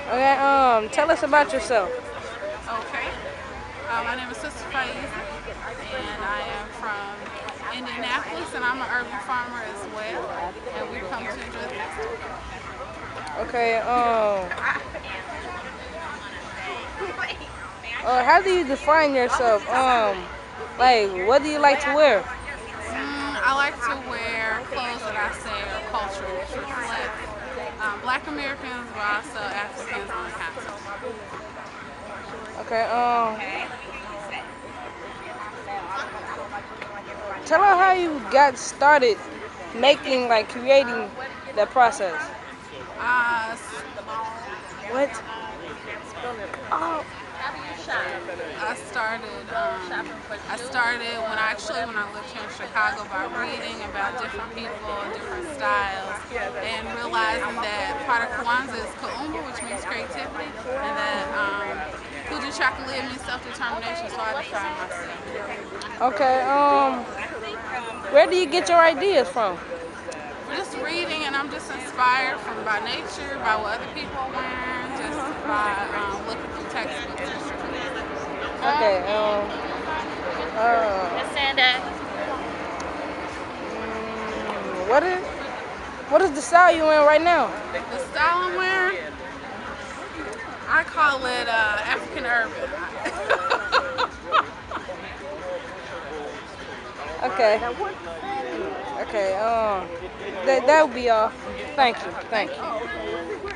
Okay, tell us about yourself. Okay. My name is Sister Faiza, and I am from Indianapolis, and I'm an urban farmer as well. And we've come to enjoy the festival. Okay, how do you define yourself? Like, what do you like to wear? I like to wear clothes that I say are cultural, which reflect Black Americans, but also Africans on the continent. Okay, tell us how you got started making, like, creating that process. Uh, What? Oh, I started when I lived here in Chicago by reading about different people and different styles, and realizing that part of Kwanzaa is Kuumba, which means creativity, and that Kuju Chocolate means self-determination. So I defined myself. okay, where do you get your ideas from? Just reading, and I'm just inspired from by nature, by what other people are wearing, just by looking through textbooks and stories. Okay, what is the style you in right now? The style I'm wearing, I call it African urban. Okay, okay, that would be all. Thank you, thank you.